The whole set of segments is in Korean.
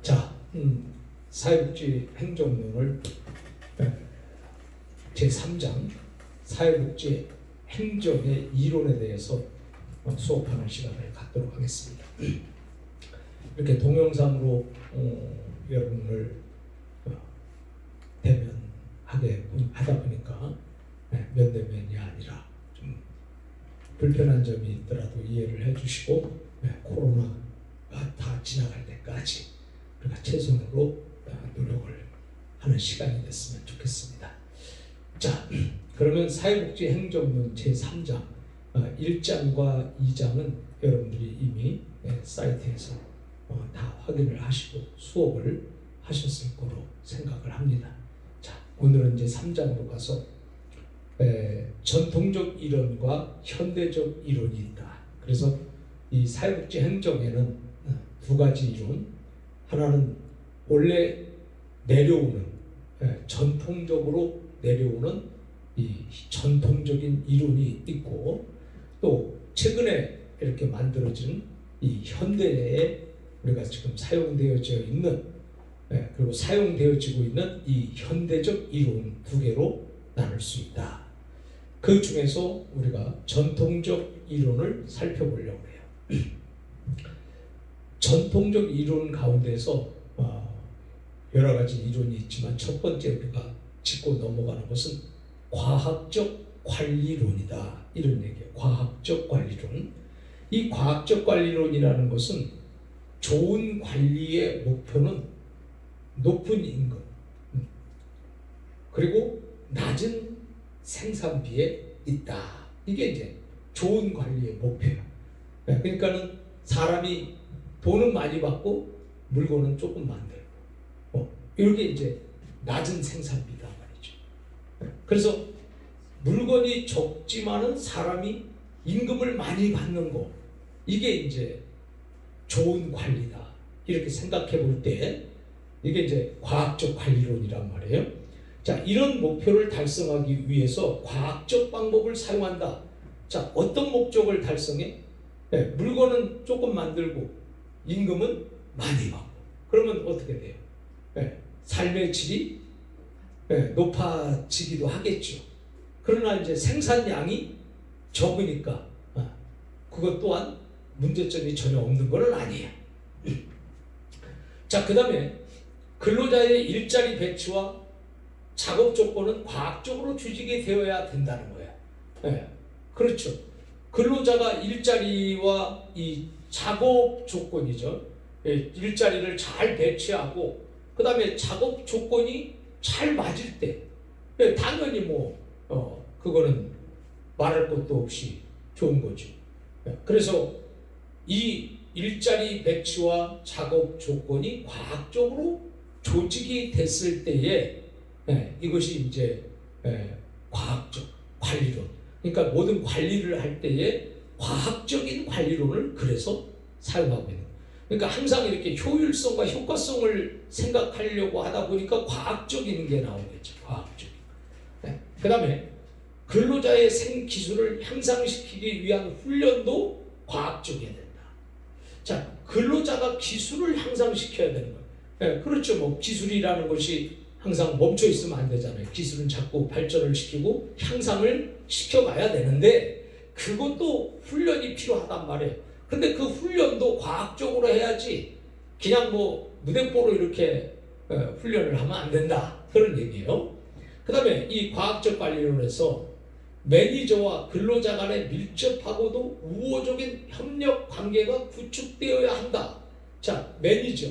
자, 사회복지 행정론을 제3장 사회복지 행정의 이론에 대해서 수업하는 시간을 갖도록 하겠습니다. 이렇게 동영상으로 여러분을 대면하게 하다 보니까 면대면이 아니라 좀 불편한 점이 있더라도 이해를 해주시고 코로나가 다 지나갈 때까지 우리가 최선으로 노력을 하는 시간이 됐으면 좋겠습니다. 자, 그러면 사회복지 행정론 제3장 1장과 2장은 여러분들이 이미 사이트에서 다 확인을 하시고 수업을 하셨을 거로 생각을 합니다. 자, 오늘은 이제 3장으로 가서 전통적 이론과 현대적 이론이 있다. 그래서 이 사회복지 행정에는 두 가지 이론, 하나는 원래 내려오는 전통적으로 내려오는 이 전통적인 이론이 있고, 또 최근에 이렇게 만들어진 이 현대에 우리가 지금 사용되어져 있는 그리고 사용되어지고 있는 이 현대적 이론 두 개로 나눌 수 있다. 그 중에서 우리가 전통적 이론을 살펴보려고 해요. 전통적 이론 가운데서 여러 가지 이론이 있지만 첫 번째 우리가 짚고 넘어가는 것은 과학적 관리론이다. 이런 얘기예요. 과학적 관리론. 이 과학적 관리론이라는 것은 좋은 관리의 목표는 높은 임금 그리고 낮은 생산비에 있다. 이게 이제 좋은 관리의 목표예요. 그러니까는 사람이 돈은 많이 받고 물건은 조금 만들고 이렇게 이제 낮은 생산비다 말이죠. 그래서 물건이 적지만은 사람이 임금을 많이 받는 거, 이게 이제 좋은 관리다. 이렇게 생각해 볼 때 이게 이제 과학적 관리론이란 말이에요. 자, 이런 목표를 달성하기 위해서 과학적 방법을 사용한다. 자, 어떤 목적을 달성해? 물건은 조금 만들고 임금은 많이 받고. 그러면 어떻게 돼요? 삶의 질이 높아지기도 하겠죠. 그러나 이제 생산량이 적으니까 그것 또한 문제점이 전혀 없는 것은 아니에요. 자, 그 다음에 근로자의 일자리 배치와 작업 조건은 과학적으로 조직이 되어야 된다는 거예요. 그렇죠. 근로자가 일자리와 이 작업 조건이죠. 일자리를 잘 배치하고 그 다음에 작업 조건이 잘 맞을 때 당연히 그거는 말할 것도 없이 좋은 거죠. 그래서 이 일자리 배치와 작업 조건이 과학적으로 조직이 됐을 때에 이것이 이제 과학적 관리론. 그러니까 모든 관리를 할 때에 과학적인 관리론을 그래서 사용하고 있는 거예요. 그러니까 항상 이렇게 효율성과 효과성을 생각하려고 하다 보니까 과학적인 게 나오겠죠. 과학적인. 그 다음에 근로자의 생기술을 향상시키기 위한 훈련도 과학적이어야 된다. 자, 근로자가 기술을 향상시켜야 되는 거예요. 그렇죠. 기술이라는 것이 항상 멈춰 있으면 안 되잖아요. 기술은 자꾸 발전을 시키고 향상을 시켜가야 되는데 그것도 훈련이 필요하단 말이에요. 근데 그 훈련도 과학적으로 해야지 그냥 무대뽀로 이렇게 훈련을 하면 안 된다. 그런 얘기예요. 그 다음에 이 과학적 관리론에서 매니저와 근로자 간에 밀접하고도 우호적인 협력 관계가 구축되어야 한다. 자, 매니저,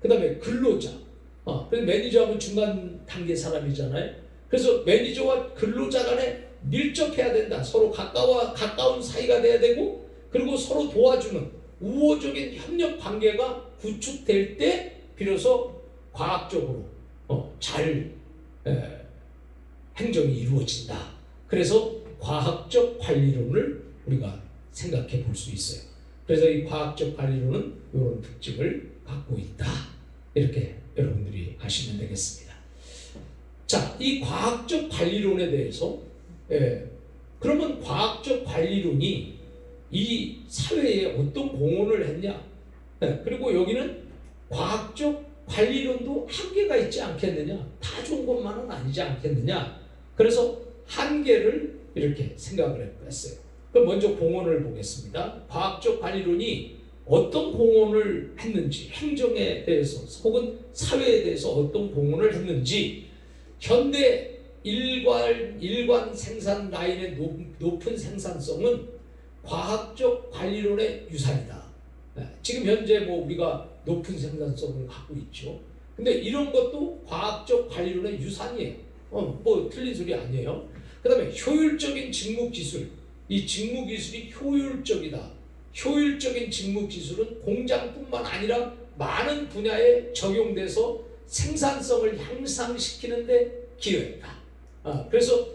그 다음에 근로자. 그래서 매니저하면 중간 단계 사람이잖아요. 그래서 매니저와 근로자 간에 밀접해야 된다. 서로 가까운 사이가 돼야 되고, 그리고 서로 도와주는 우호적인 협력 관계가 구축될 때 비로소 과학적으로 잘 행정이 이루어진다. 그래서 과학적 관리론을 우리가 생각해 볼 수 있어요. 그래서 이 과학적 관리론은 이런 특징을 갖고 있다. 이렇게 여러분들이 아시면 되겠습니다. 자, 이 과학적 관리론에 대해서 그러면 과학적 관리론이 이 사회에 어떤 공헌을 했냐? 그리고 여기는 과학적 관리론도 한계가 있지 않겠느냐? 다 좋은 것만은 아니지 않겠느냐? 그래서 한계를 이렇게 생각을 했어요. 그럼 먼저 공헌을 보겠습니다. 과학적 관리론이 어떤 공헌을 했는지, 행정에 대해서 혹은 사회에 대해서 어떤 공헌을 했는지, 현대 일관 생산 라인의 높은 생산성은 과학적 관리론의 유산이다. 지금 현재 뭐 우리가 높은 생산성을 갖고 있죠. 근데 이런 것도 과학적 관리론의 유산이에요. 뭐 틀린 소리 아니에요. 그 다음에 효율적인 직무 기술. 이 직무 기술이 효율적이다. 효율적인 직무 기술은 공장뿐만 아니라 많은 분야에 적용돼서 생산성을 향상시키는 데 기여했다. 그래서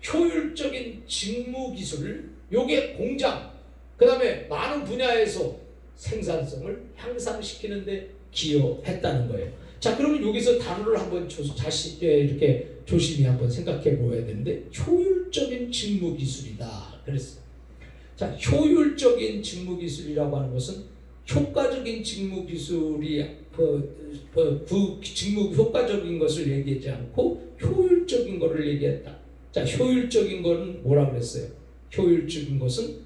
효율적인 직무 기술, 요게 공장, 그 다음에 많은 분야에서 생산성을 향상시키는 데 기여했다는 거예요. 자, 그러면 여기서 단어를 한번 다시 이렇게 조심히 한번 생각해 보아야 되는데, 효율적인 직무 기술이다. 그랬어요. 자, 효율적인 직무 기술이라고 하는 것은 효과적인 직무 기술이 직무 효과적인 것을 얘기하지 않고 효율적인 것을 얘기했다. 자, 효율적인 것은 뭐라 그랬어요? 효율적인 것은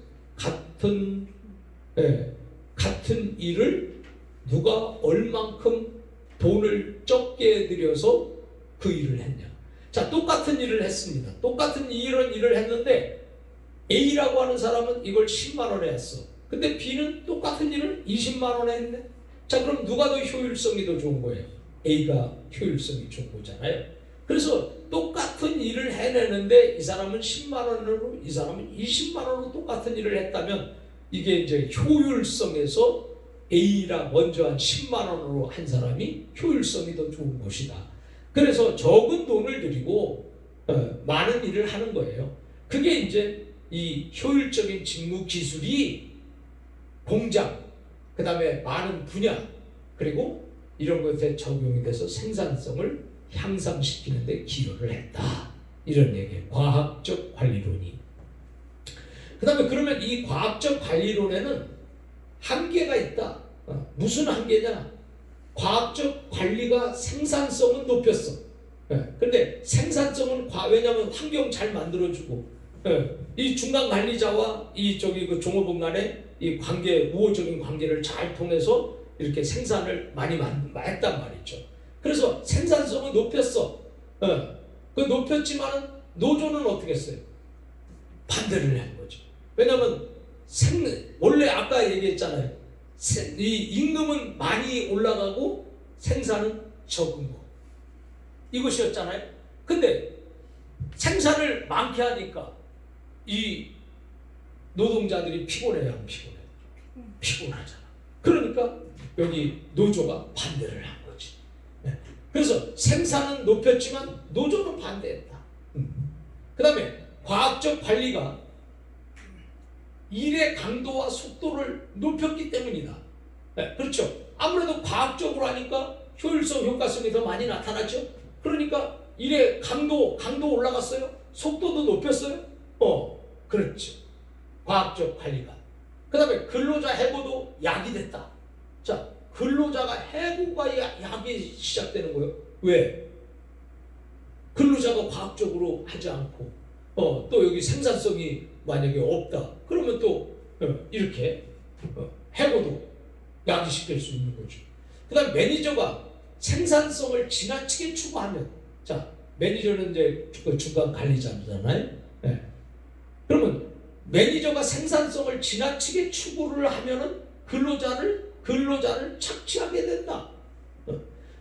같은 일을 누가 얼만큼 돈을 적게 들여서 그 일을 했냐. 자, 똑같은 일을 했습니다. 똑같은 이런 일을 했는데 A라고 하는 사람은 이걸 10만 원에 했어. 근데 B는 똑같은 일을 20만 원에 했네. 자, 그럼 누가 더 효율성이 더 좋은 거예요? A가 효율성이 좋은 거잖아요. 그래서 똑같은 일을 해내는데 이 사람은 10만 원으로 이 사람은 20만 원으로 똑같은 일을 했다면 이게 이제 효율성에서 A라 먼저 한 10만 원으로 한 사람이 효율성이 더 좋은 것이다. 그래서 적은 돈을 들이고 많은 일을 하는 거예요. 그게 이제 이 효율적인 직무 기술이 공장, 그 다음에 많은 분야, 그리고 이런 것에 적용이 돼서 생산성을 향상시키는 데 기여를 했다. 이런 얘기예요. 과학적 관리론이. 그 다음에 그러면 이 과학적 관리론에는 한계가 있다. 무슨 한계냐? 과학적 관리가 생산성은 높였어. 근데 생산성은 왜냐하면 환경 잘 만들어주고 이 중간 관리자와 그 종업원 간의 이 관계, 우호적인 관계를 잘 통해서 이렇게 생산을 많이 했단 말이죠. 그래서 생산성은 높였어. 그 높였지만 노조는 어떻게 했어요? 반대를 한 거죠. 왜냐하면 원래 아까 얘기했잖아요. 이 임금은 많이 올라가고 생산은 적은 거. 이것이었잖아요. 근데 생산을 많게 하니까 이 노동자들이 피곤해요, 안 피곤해요? 피곤하잖아. 그러니까 여기 노조가 반대를 한 거지. 그래서 생산은 높였지만 노조는 반대했다. 그 다음에 과학적 관리가 일의 강도와 속도를 높였기 때문이다. 그렇죠. 아무래도 과학적으로 하니까 효율성, 효과성이 더 많이 나타나죠. 그러니까 일의 강도 올라갔어요. 속도도 높였어요. 그렇죠. 과학적 관리가. 그 다음에 근로자 해고도 약이 됐다. 자, 근로자가 해고가 약이 시작되는 거예요. 왜? 근로자가 과학적으로 하지 않고 또 여기 생산성이 만약에 없다. 그러면 또 이렇게 해고도 야기시킬 수 있는 거죠. 그 다음 매니저가 생산성을 지나치게 추구하면, 자, 매니저는 이제 그 중간 관리자잖아요. 그러면 매니저가 생산성을 지나치게 추구를 하면은 근로자를 착취하게 된다.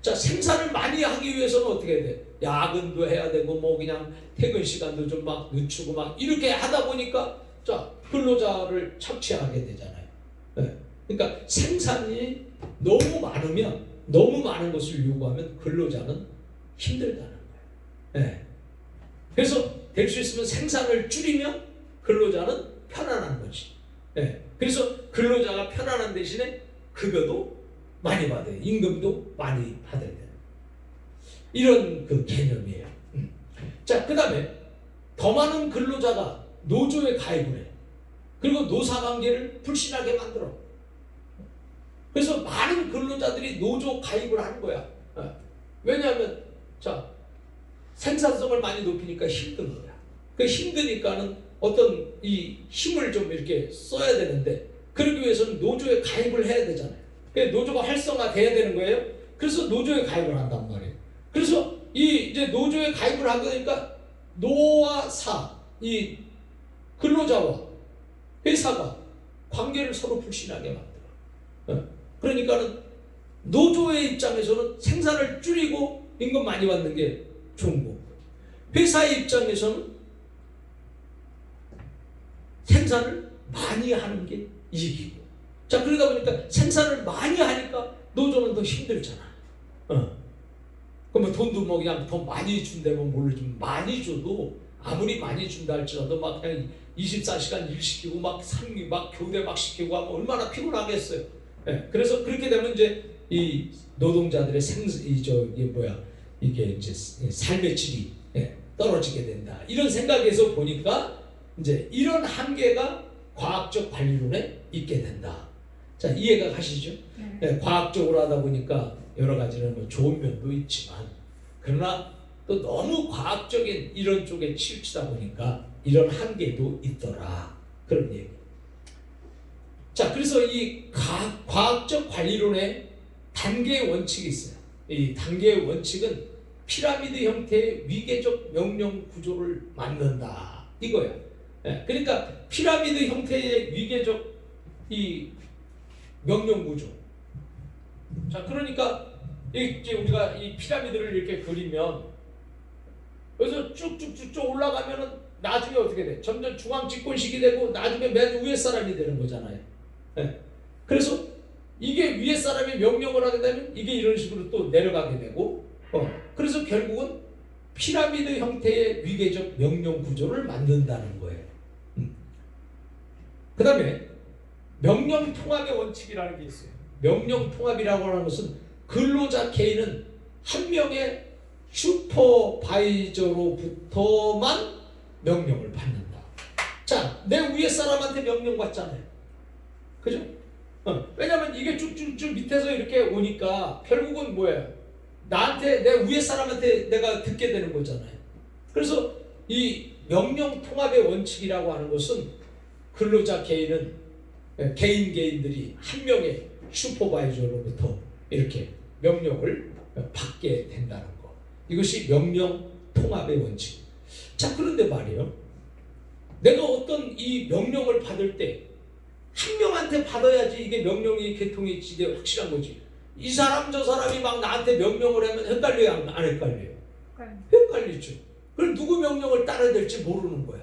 자, 생산을 많이 하기 위해서는 어떻게 해야 돼? 야근도 해야 되고 뭐 그냥 퇴근 시간도 좀 막 늦추고 막 이렇게 하다 보니까 자, 근로자를 착취하게 되잖아요. 그러니까 생산이 너무 많으면, 너무 많은 것을 요구하면 근로자는 힘들다는 거예요. 그래서 될 수 있으면 생산을 줄이면 근로자는 편안한 거지. 그래서 근로자가 편안한 대신에 급여도 많이 받아요. 임금도 많이 받아야 돼요. 이런 그 개념이에요. 자, 그 다음에 더 많은 근로자가 노조에 가입을 해. 그리고 노사관계를 불신하게 만들어. 그래서 많은 근로자들이 노조 가입을 하는 거야. 왜냐하면 자 생산성을 많이 높이니까 힘든 거야. 그 힘드니까는 어떤 이 힘을 좀 이렇게 써야 되는데 그러기 위해서는 노조에 가입을 해야 되잖아요. 노조가 활성화돼야 되는 거예요. 그래서 노조에 가입을 한단 말이에요. 그래서 이 이제 노조에 가입을 하게 되니까 노와 사, 이 근로자와 회사가 관계를 서로 불신하게 만들어. 그러니까는 노조의 입장에서는 생산을 줄이고 임금 많이 받는 게 좋은 거고, 회사의 입장에서는 생산을 많이 하는 게 이익이고. 자, 그러다 보니까 생산을 많이 하니까 노조는 더 힘들잖아. 그럼 돈도 뭐 그냥 더 많이 준다면 모르지만 많이 줘도 아무리 많이 준다 할지라도 막 그냥 24시간 일 시키고 막 상기 막 교대 막 시키고 하면 얼마나 피곤하겠어요. 그래서 그렇게 되면 이제 이 노동자들의 이게 이제 삶의 질이 떨어지게 된다. 이런 생각에서 보니까 이제 이런 한계가 과학적 관리론에 있게 된다. 자, 이해가 가시죠? 과학적으로 하다 보니까 여러 가지는 뭐 좋은 면도 있지만, 그러나 또 너무 과학적인 이런 쪽에 치우치다 보니까 이런 한계도 있더라. 그런 얘기. 자, 그래서 이 과학적 관리론에 단계의 원칙이 있어요. 이 단계의 원칙은 피라미드 형태의 위계적 명령 구조를 만든다. 이거야. 그러니까 피라미드 형태의 위계적 이 명령 구조. 자, 그러니까 이제 우리가 이 피라미드를 이렇게 그리면 여기서 쭉쭉쭉쭉 올라가면은 나중에 어떻게 돼? 점점 중앙 집권식이 되고 나중에 맨 위에 사람이 되는 거잖아요. 그래서 이게 위에 사람이 명령을 하게 되면 이게 이런 식으로 또 내려가게 되고, 그래서 결국은 피라미드 형태의 위계적 명령 구조를 만든다는 거예요. 그 다음에 명령 통합의 원칙이라는 게 있어요. 명령 통합이라고 하는 것은 근로자 K는 한 명의 슈퍼바이저로부터만 명령을 받는다. 자, 내 위에 사람한테 명령 받잖아요. 그죠? 왜냐면 이게 쭉쭉쭉 밑에서 이렇게 오니까 결국은 뭐예요? 나한테, 내 위에 사람한테 내가 듣게 되는 거잖아요. 그래서 이 명령 통합의 원칙이라고 하는 것은 근로자 개인은 개인들이 한 명의 슈퍼바이저로부터 이렇게 명령을 받게 된다는 거. 이것이 명령 통합의 원칙. 자, 그런데 말이에요. 내가 어떤 이 명령을 받을 때 한 명한테 받아야지 이게 명령이 개통이 이게 확실한 거지. 이 사람 저 사람이 막 나한테 명령을 하면 헷갈려요, 안 헷갈려요? 헷갈리죠. 그럼 누구 명령을 따라야 될지 모르는 거야.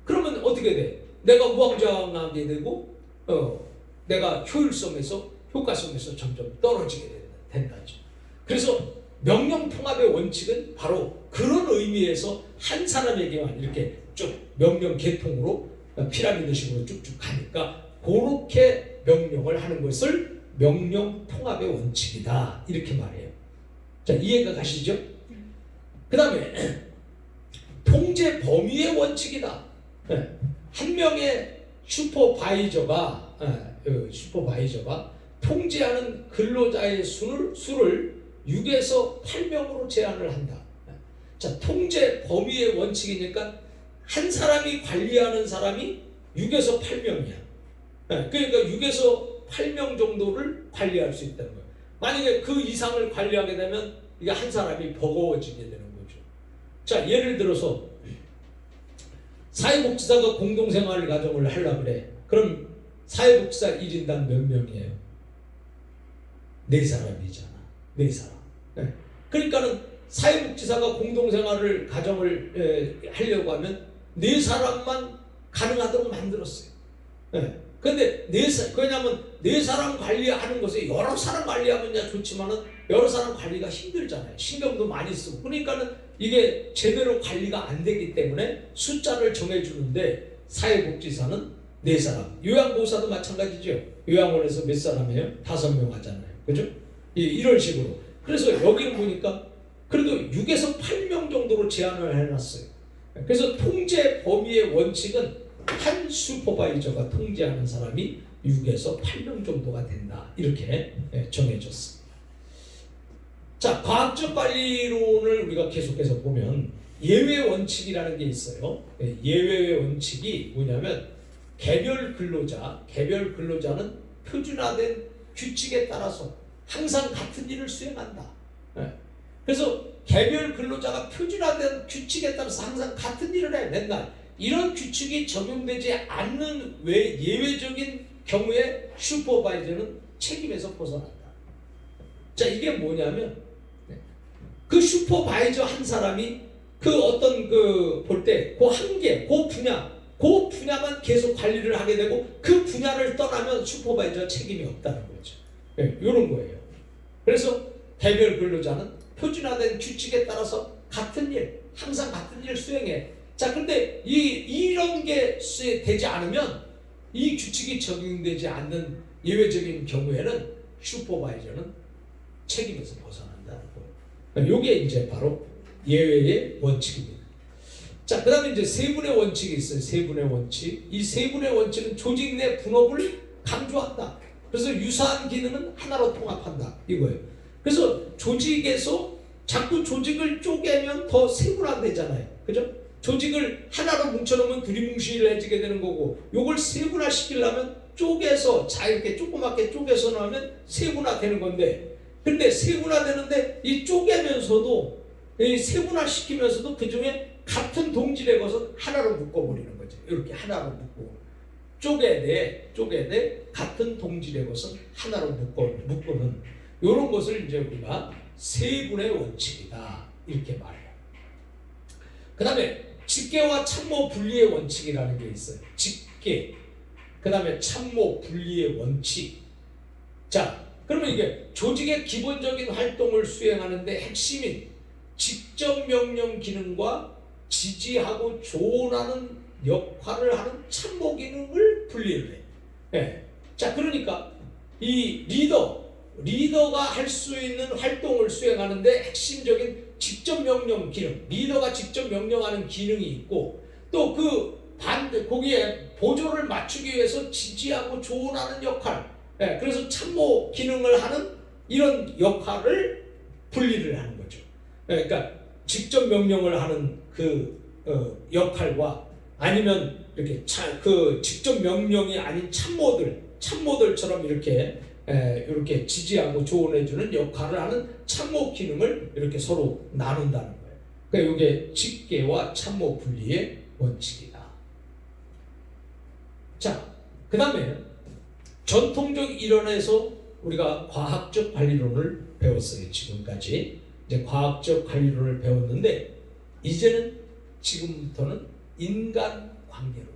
그러면 어떻게 돼? 내가 우왕좌왕하게 되고 내가 효과성에서 점점 떨어지게 된다죠. 그래서 명령 통합의 원칙은 바로 그런 의미에서 한 사람에게만 이렇게 쭉 명령 계통으로 피라미드식으로 쭉쭉 가니까 그렇게 명령을 하는 것을 명령 통합의 원칙이다. 이렇게 말해요. 자, 이해가 가시죠? 그 다음에 통제 범위의 원칙이다. 한 명의 슈퍼바이저가 통제하는 근로자의 수를 6에서 8명으로 제한을 한다. 자, 통제 범위의 원칙이니까 한 사람이 관리하는 사람이 6에서 8명이야. 그러니까 6에서 8명 정도를 관리할 수 있다는 거예요. 만약에 그 이상을 관리하게 되면 이게 한 사람이 버거워지게 되는 거죠. 자, 예를 들어서 사회복지사가 공동생활 가정을 하려고 그래. 그럼 사회복지사 1인당 몇 명이에요? 4사람이잖아. 4사람. 그러니까는 사회복지사가 공동생활을 가정을 하려고 하면 4사람만 가능하도록 만들었어요. 근데 왜냐하면 4사람 관리하는 것에 여러 사람 관리하면 좋지만은 여러 사람 관리가 힘들잖아요. 신경도 많이 쓰고. 그러니까는 이게 제대로 관리가 안 되기 때문에 숫자를 정해주는데 사회복지사는 4사람. 요양보호사도 마찬가지죠. 요양원에서 몇 사람이에요? 5명 하잖아요. 그죠? 이런 식으로. 그래서 여기를 보니까 그래도 6에서 8명 정도로 제한을 해놨어요. 그래서 통제 범위의 원칙은 한 슈퍼바이저가 통제하는 사람이 6에서 8명 정도가 된다. 이렇게 정해졌습니다. 자, 과학적 관리론을 우리가 계속해서 보면 예외 원칙이라는 게 있어요. 예외 원칙이 뭐냐면 개별 근로자는 표준화된 규칙에 따라서 항상 같은 일을 수행한다. 그래서 개별 근로자가 표준화된 규칙에 따라서 항상 같은 일을 해, 맨날. 이런 규칙이 적용되지 않는 예외적인 경우에 슈퍼바이저는 책임에서 벗어난다. 자, 이게 뭐냐면 그 슈퍼바이저 한 사람이 그 어떤 볼 때 그 한계, 그 분야만 계속 관리를 하게 되고 그 분야를 떠나면 슈퍼바이저 책임이 없다는 거죠. 이런 거예요. 그래서 개별 근로자는 표준화된 규칙에 따라서 항상 같은 일을 수행해. 자, 근데 이런 게 되지 않으면 이 규칙이 적용되지 않는 예외적인 경우에는 슈퍼바이저는 책임에서 벗어난다는 거예요. 이게 이제 바로 예외의 원칙입니다. 자, 그 다음에 이제 세분의 원칙이 있어요. 세분의 원칙. 이 세분의 원칙은 조직 내 분업을 강조한다. 그래서 유사한 기능은 하나로 통합한다. 이거예요. 그래서 조직에서 자꾸 조직을 쪼개면 더 세분화되잖아요. 그죠? 조직을 하나로 뭉쳐놓으면 두리뭉실해지게 되는 거고, 요걸 세분화시키려면 쪼개서, 이렇게 조그맣게 쪼개서 넣으면 세분화되는 건데, 근데 세분화되는데 이 쪼개면서도, 이 세분화시키면서도 그 중에 같은 동질의 것은 하나로 묶어버리는 거죠. 이렇게 하나로 묶고. 쪼개내 같은 동질의 것은 하나로 묶고는 이런 것을 이제 우리가 세분의 원칙이다. 이렇게 말해요. 그 다음에 직계와 참모 분리의 원칙이라는 게 있어요. 직계, 그 다음에 참모 분리의 원칙. 자, 그러면 이게 조직의 기본적인 활동을 수행하는데 핵심인 직접 명령 기능과 지지하고 조언하는 역할을 하는 참모 기능을 분리를 해. 네. 자, 그러니까 이 리더가 할 수 있는 활동을 수행하는데 핵심적인 직접 명령 기능, 리더가 직접 명령하는 기능이 있고, 또 거기에 보조를 맞추기 위해서 지지하고 조언하는 역할, 그래서 참모 기능을 하는 이런 역할을 분리를 하는 거죠. 그러니까 직접 명령을 하는 역할과 아니면 이렇게 직접 명령이 아닌 참모들처럼 이렇게 지지하고 조언해주는 역할을 하는 참모 기능을 이렇게 서로 나눈다는 거예요. 그러니까 이게 직계와 참모 분리의 원칙이다. 자, 그 다음에 전통적 이론에서 우리가 과학적 관리론을 배웠어요. 지금까지 이제 과학적 관리론을 배웠는데, 이제는 지금부터는 인간관계론이에요.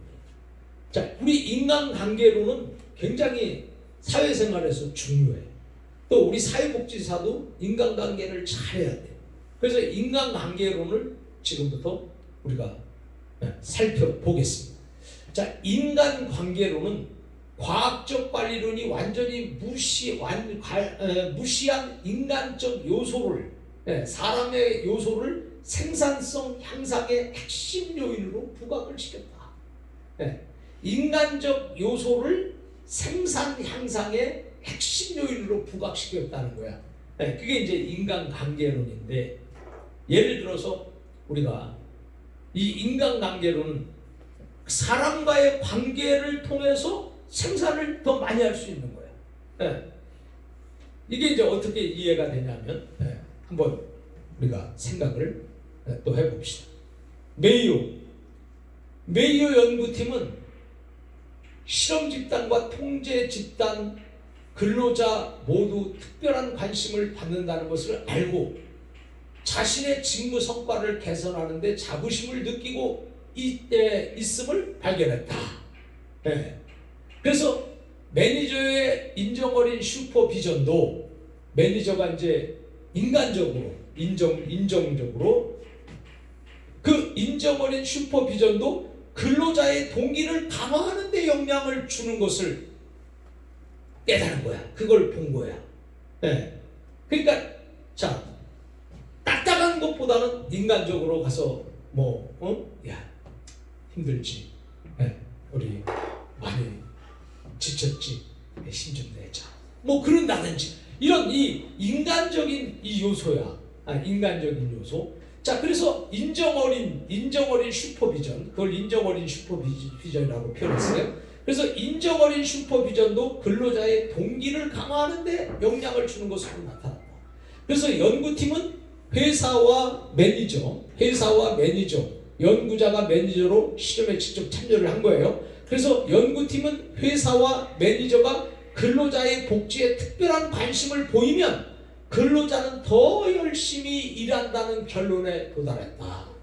자, 우리 인간관계론은 굉장히 사회생활에서 중요해. 또 우리 사회복지사도 인간관계를 잘해야 돼요. 그래서 인간관계론을 지금부터 우리가 살펴보겠습니다. 자, 인간관계론은 과학적 관리론이 완전히 무시한 인간적 요소를, 사람의 요소를 생산성 향상의 핵심 요인으로 부각을 시켰다. 인간적 요소를 생산 향상의 핵심 요인으로 부각시켰다는 거야. 그게 이제 인간관계론인데, 예를 들어서 우리가 이 인간관계론은 사람과의 관계를 통해서 생산을 더 많이 할 수 있는 거야. 이게 이제 어떻게 이해가 되냐면, 한번 우리가 생각을 또 해봅시다. 메이오 연구팀은 실험 집단과 통제 집단, 근로자 모두 특별한 관심을 받는다는 것을 알고 자신의 직무 성과를 개선하는 데 자부심을 느끼고 있음을 발견했다. 그래서 매니저의 인정 어린 슈퍼비전도, 매니저가 이제 인정적으로 그 인정 어린 슈퍼비전도 근로자의 동기를 강화하는 데 영향을 주는 것을 깨달은 거야. 그걸 본 거야. 그러니까 자, 딱딱한 것보다는 인간적으로 가서 야, 힘들지, 우리 많이 지쳤지, 힘 좀 내자, 그런다든지 이런 이 인간적인 이 요소야. 인간적인 요소. 자, 그래서 인정어린 슈퍼비전, 그걸 인정어린 슈퍼비전이라고 표현했어요. 그래서 인정어린 슈퍼비전도 근로자의 동기를 강화하는데 영향을 주는 것으로 나타난다. 그래서 연구팀은 회사와 매니저, 연구자가 매니저로 실험에 직접 참여를 한 거예요. 그래서 연구팀은 회사와 매니저가 근로자의 복지에 특별한 관심을 보이면 근로자는 더 열심히 일한다는 결론에 도달했다.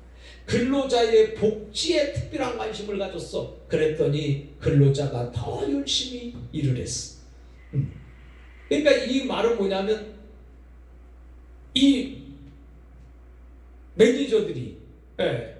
근로자의 복지에 특별한 관심을 가졌어. 그랬더니 근로자가 더 열심히 일을 했어. 그러니까 이 말은 뭐냐면 이 매니저들이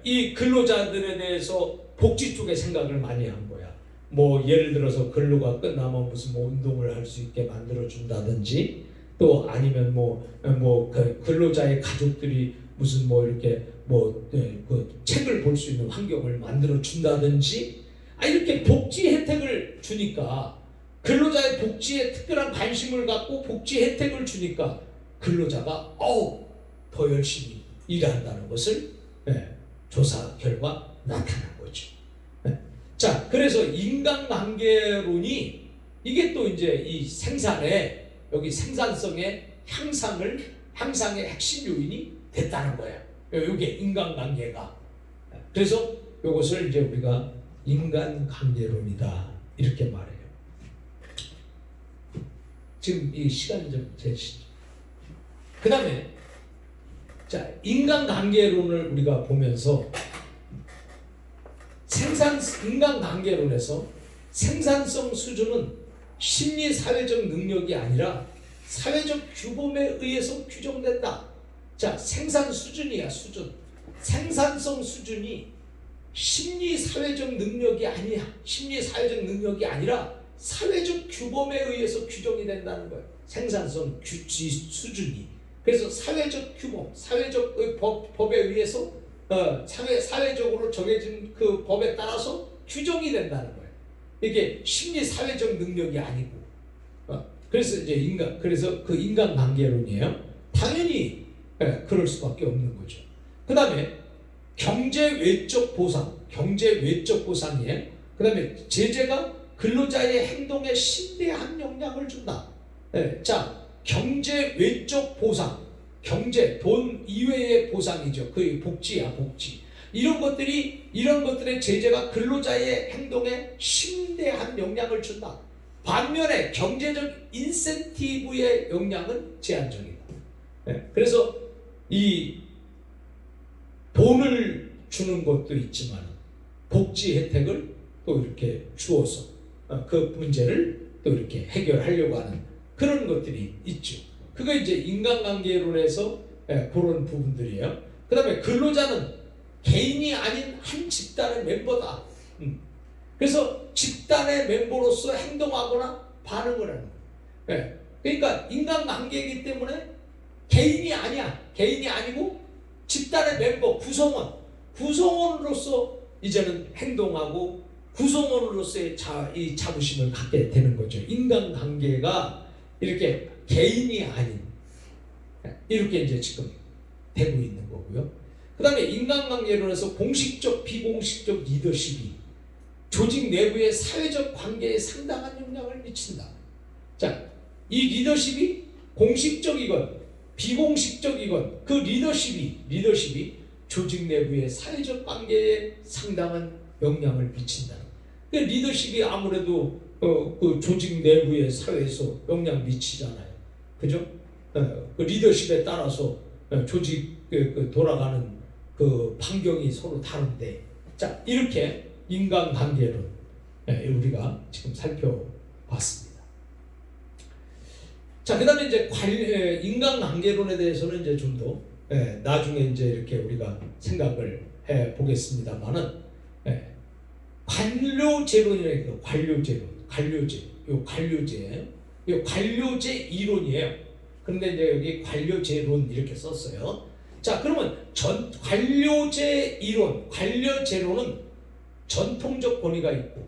이 근로자들에 대해서 복지 쪽에 생각을 많이 한 거야. 뭐 예를 들어서 근로가 끝나면 무슨 뭐 운동을 할 수 있게 만들어 준다든지, 또 아니면 그 근로자의 가족들이 무슨 뭐 이렇게 그 책을 볼 수 있는 환경을 만들어 준다든지, 이렇게 복지 혜택을 주니까, 근로자의 복지에 특별한 관심을 갖고 복지 혜택을 주니까 근로자가 더 열심히 일한다는 것을 조사 결과 나타난 거죠. 자, 그래서 인간관계론이 이게 또 이제 이 생산에, 여기 생산성의 향상의 핵심 요인이 됐다는 거예요. 이게 인간관계가. 그래서 이것을 이제 우리가 인간관계론이다 이렇게 말해요. 지금 이 시간이 좀 되시죠. 그 다음에 자, 인간관계론을 우리가 보면서 인간관계론에서 생산성 수준은 심리사회적 능력이 아니라 사회적 규범에 의해서 규정된다. 자, 생산 수준이야, 수준. 생산성 수준이 심리사회적 능력이 아니라 사회적 규범에 의해서 규정이 된다는 거예요. 생산성 수준이. 그래서 사회적 규범, 사회적 법에 의해서 사회적으로 정해진 그 법에 따라서 규정이 된다는 거예요. 이게 심리사회적 능력이 아니고. 그래서 이제 그래서 그 인간관계론이에요. 당연히 그럴 수밖에 없는 거죠. 그 다음에 경제외적 보상이에요. 그 다음에 제재가 근로자의 행동에 심대한 영향을 준다. 자, 경제외적 보상, 돈 이외의 보상이죠. 그 복지야, 복지. 이런 것들의 제재가 근로자의 행동에 심대한 영향을 준다. 반면에 경제적 인센티브의 영향은 제한적이다. 그래서 이 돈을 주는 것도 있지만 복지 혜택을 또 이렇게 주어서 그 문제를 또 이렇게 해결하려고 하는 그런 것들이 있죠. 그거 이제 인간관계론에서 그런 부분들이에요. 그 다음에 근로자는 개인이 아닌 한 집단의 멤버다. 그래서 집단의 멤버로서 행동하거나 반응을 하는 거예요. 그러니까 인간관계이기 때문에 개인이 아니고 집단의 멤버, 구성원으로서 이제는 행동하고 구성원으로서의 이 자부심을 갖게 되는 거죠. 인간관계가 이렇게 개인이 아닌 이렇게 이제 지금 되고 있는 거고요. 그 다음에 인간관계론에서 공식적, 비공식적 리더십이 조직 내부의 사회적 관계에 상당한 영향을 미친다. 자, 이 리더십이 공식적이건 비공식적이건 그 리더십이 조직 내부의 사회적 관계에 상당한 영향을 미친다. 그 리더십이 아무래도 그 조직 내부의 사회에서 영향 미치잖아요. 그죠? 그 리더십에 따라서 조직 돌아가는 그 반경이 서로 다른데, 자, 이렇게 인간관계론 우리가 지금 살펴봤습니다. 자, 그 다음에 이제 인간관계론에 대해서는 이제 좀 더 나중에 이제 이렇게 우리가 생각을 해 보겠습니다만은, 관료제론이라고 관료제 이론이에요. 그런데 이제 여기 관료제론 이렇게 썼어요. 자, 그러면 관료제론은 전통적 권위가 있고,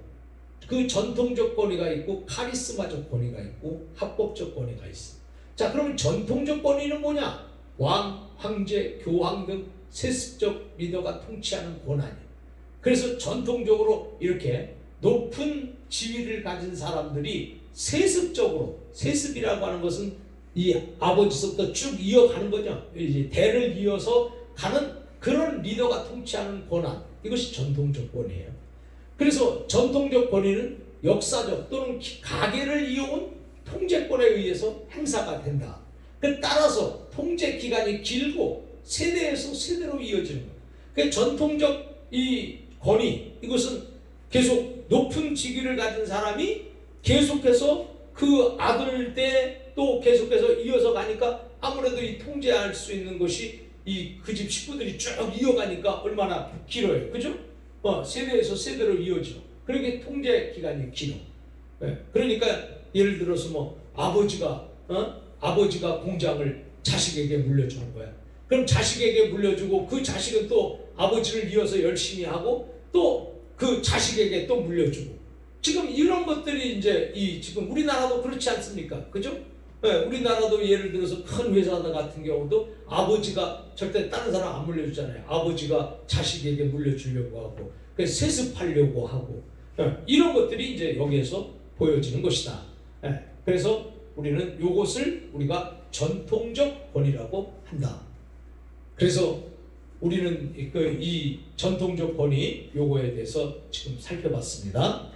그 전통적 권위가 있고 카리스마적 권위가 있고 합법적 권위가 있어. 자, 그러면 전통적 권위는 뭐냐? 왕, 황제, 교황 등 세습적 리더가 통치하는 권한이에요. 그래서 전통적으로 이렇게 높은 지위를 가진 사람들이 세습적으로, 세습이라고 하는 것은 이 아버지서부터 쭉 이어가는 거죠. 이제 대를 이어서 가는 그런 리더가 통치하는 권한, 이것이 전통적 권위예요. 그래서 전통적 권위는 역사적 또는 가계를 이어온 통제권에 의해서 행사가 된다. 따라서 통제 기간이 길고 세대에서 세대로 이어지는 거예요. 그 전통적 이 권위, 이것은 계속 높은 직위를 가진 사람이 계속해서 그 아들 때 또 계속해서 이어서 가니까 아무래도 이 통제할 수 있는 것이 이 그 집 식구들이 쭉 이어가니까 얼마나 길어요. 그죠? 세대에서 세대로 이어지죠. 그러니까 통제 기간이 길어. 그러니까 예를 들어서 뭐 아버지가 공장을 자식에게 물려주는 거야. 그럼 자식에게 물려주고 그 자식은 또 아버지를 이어서 열심히 하고 또 그 자식에게 또 물려주고. 지금 이런 것들이 이제 지금 우리나라도 그렇지 않습니까? 그죠? 우리나라도 예를 들어서 큰 회사 같은 경우도 아버지가 절대 다른 사람 안 물려주잖아요. 아버지가 자식에게 물려주려고 하고 세습하려고 하고 이런 것들이 이제 여기에서 보여지는 것이다. 그래서 우리는 이것을 우리가 전통적 권위라고 한다. 그래서 우리는 이 전통적 권위 요거에 대해서 지금 살펴봤습니다.